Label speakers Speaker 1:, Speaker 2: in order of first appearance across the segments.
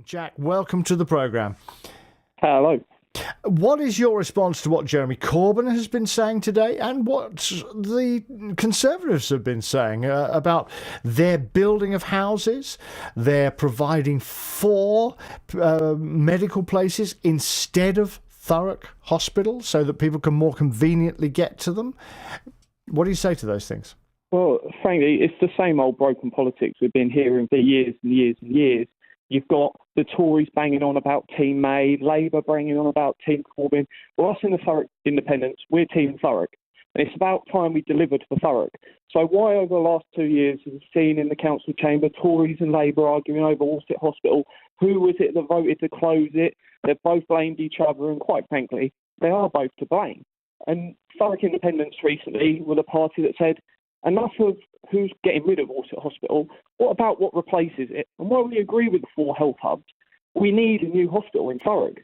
Speaker 1: Jack, welcome to the programme.
Speaker 2: Hello.
Speaker 1: What is your response to what Jeremy Corbyn has been saying today and what the Conservatives have been saying about their building of houses, their providing for medical places instead of Thurrock Hospital so that people can more conveniently get to them? What do you say to those things?
Speaker 2: Well, frankly, it's the same old broken politics we've been hearing for years and years and years. You've got the Tories banging on about Team May, Labour banging on about Team Corbyn. Well, us in the Thurrock Independents, we're Team Thurrock. And it's about time we delivered for Thurrock. So why over the last 2 years have we seen in the council chamber Tories and Labour arguing over Walsett Hospital? Who was it that voted to close it? They've both blamed each other, and quite frankly, they are both to blame. And Thurrock Independents recently were the party that said, enough of who's getting rid of Walsett Hospital, what about what replaces it? And while we agree with the 4 health hubs, we need a new hospital in Thurrock.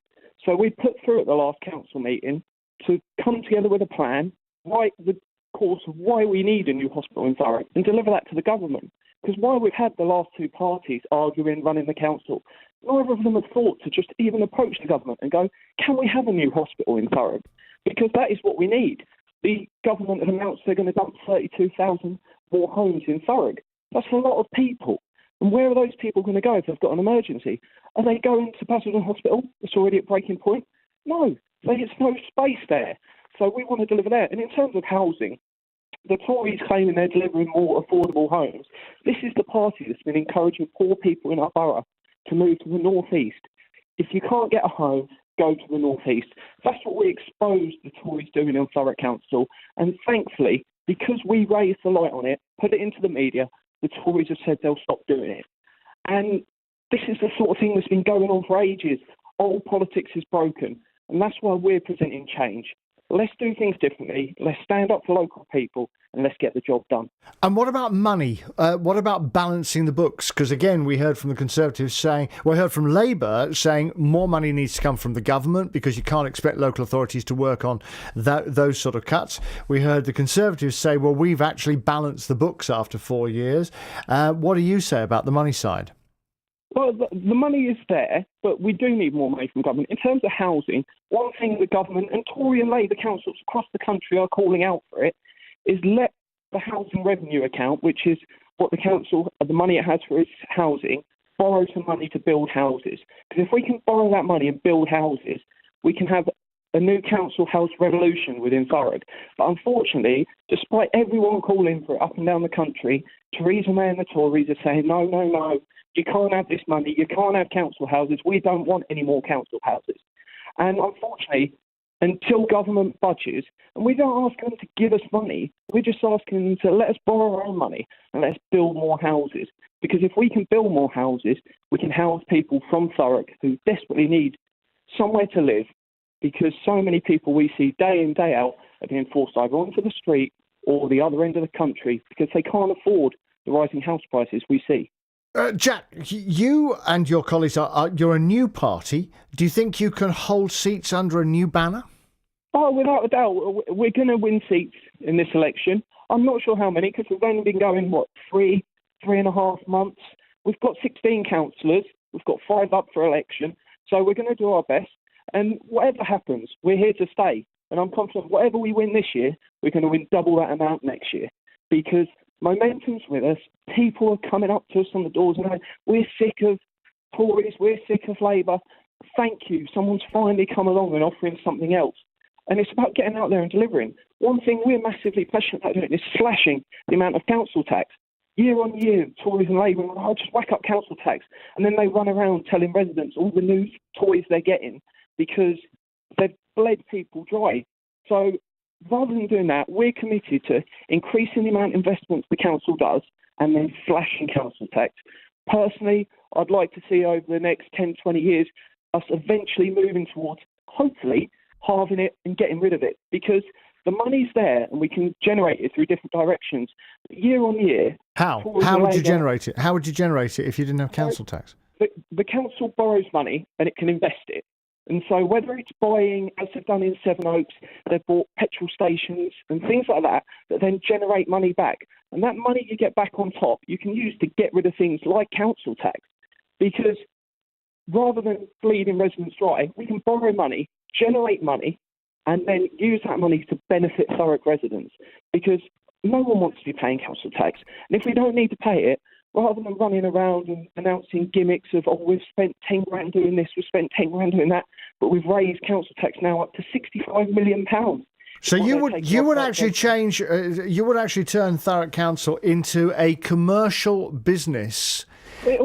Speaker 2: So we put through at the last council meeting to come together with a plan, write the course of why we need a new hospital in Thurrock and deliver that to the government. Because while we've had the last 2 parties arguing, running the council, neither of them have thought to just even approach the government and go, can we have a new hospital in Thurrock? Because that is what we need. The government have announced they're going to dump 32,000 more homes in Thurrock. That's a lot of people. And where are those people going to go if they've got an emergency? Are they going to Basildon Hospital? It's already at breaking point. No, there's no space there. So we want to deliver there. And in terms of housing, the Tories claiming they're delivering more affordable homes. This is the party that's been encouraging poor people in our borough to move to the North East. If you can't get a home, go to the North East. That's what we exposed the Tories doing in Thurrock Council. And thankfully, because we raised the light on it, put it into the media, the Tories have said they'll stop doing it. And this is the sort of thing that's been going on for ages. Old politics is broken. And that's why we're presenting change. Let's do things differently. Let's stand up for local people and let's get the job done.
Speaker 1: And what about money? What about balancing the books? Because again, we heard from the Conservatives saying, we heard from Labour saying more money needs to come from the government because you can't expect local authorities to work on those sort of cuts. We heard the Conservatives say, well, we've actually balanced the books after 4 years. What do you say about the money side?
Speaker 2: Well, the money is there, but we do need more money from government. In terms of housing, one thing the government and Tory and Labour councils across the country are calling out for it is let the housing revenue account, which is what the council, the money it has for its housing, borrow some money to build houses. Because if we can borrow that money and build houses, we can have a new council house revolution within Thurrock. But unfortunately, despite everyone calling for it up and down the country, Theresa May and the Tories are saying, no, no, no, you can't have this money, you can't have council houses, we don't want any more council houses. And unfortunately, until government budgets, and we don't ask them to give us money, we're just asking them to let us borrow our own money and let's build more houses. Because if we can build more houses, we can house people from Thurrock who desperately need somewhere to live, because so many people we see day in, day out are being forced either onto the street or the other end of the country because they can't afford the rising house prices we see.
Speaker 1: Jack, you and your colleagues you're a new party. Do you think you can hold seats under a new banner?
Speaker 2: Oh, without a doubt, we're going to win seats in this election. I'm not sure how many because we've only been going, 3.5 months. We've got 16 councillors. We've got 5 up for election. So we're going to do our best. And whatever happens, we're here to stay. And I'm confident whatever we win this year, we're going to win double that amount next year. Because momentum's with us. People are coming up to us on the doors and going, we're sick of Tories, we're sick of Labour. Thank you. Someone's finally come along and offering something else. And it's about getting out there and delivering. One thing we're massively passionate about doing is slashing the amount of council tax. Year on year, Tories and Labour, just whack up council tax. And then they run around telling residents all the new toys they're getting because they've bled people dry. So rather than doing that, we're committed to increasing the amount of investments the council does and then slashing council tax. Personally, I'd like to see over the next 10, 20 years us eventually moving towards, hopefully, halving it and getting rid of it because the money's there and we can generate it through different directions. Year on year...
Speaker 1: How would you generate it? How would you generate it if you didn't have council tax?
Speaker 2: The council borrows money and it can invest it. And so whether it's buying, as they've done in Sevenoaks, they've bought petrol stations and things like that then generate money back. And that money you get back on top, you can use to get rid of things like council tax. Because rather than bleeding residents dry, we can borrow money, generate money, and then use that money to benefit Thurrock residents. Because no one wants to be paying council tax. And if we don't need to pay it, rather than running around and announcing gimmicks of, oh, we've spent 10 grand doing this, we've spent 10 grand doing that, but we've raised council tax now up to £65 million.
Speaker 1: So you would actually change, you would actually turn Thurrock Council into a commercial business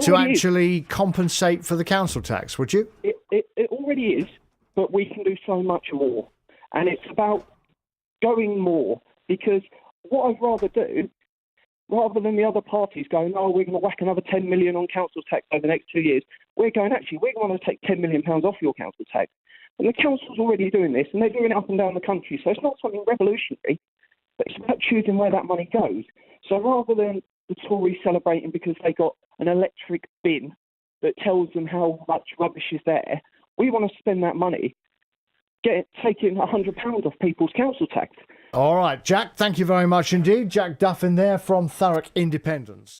Speaker 1: to actually compensate for the council tax, would you?
Speaker 2: It already is, but we can do so much more. And it's about going more, because what I'd rather do, rather than the other parties going, oh, we're going to whack another 10 million on council tax over the next 2 years, we're going, actually, we're going to take £10 million off your council tax. And the council's already doing this, and they're doing it up and down the country. So it's not something revolutionary, but it's about choosing where that money goes. So rather than the Tories celebrating because they got an electric bin that tells them how much rubbish is there, we want to spend that money taking £100 off people's council tax.
Speaker 1: All right, Jack, thank you very much indeed. Jack Duffin there from Thurrock Independence.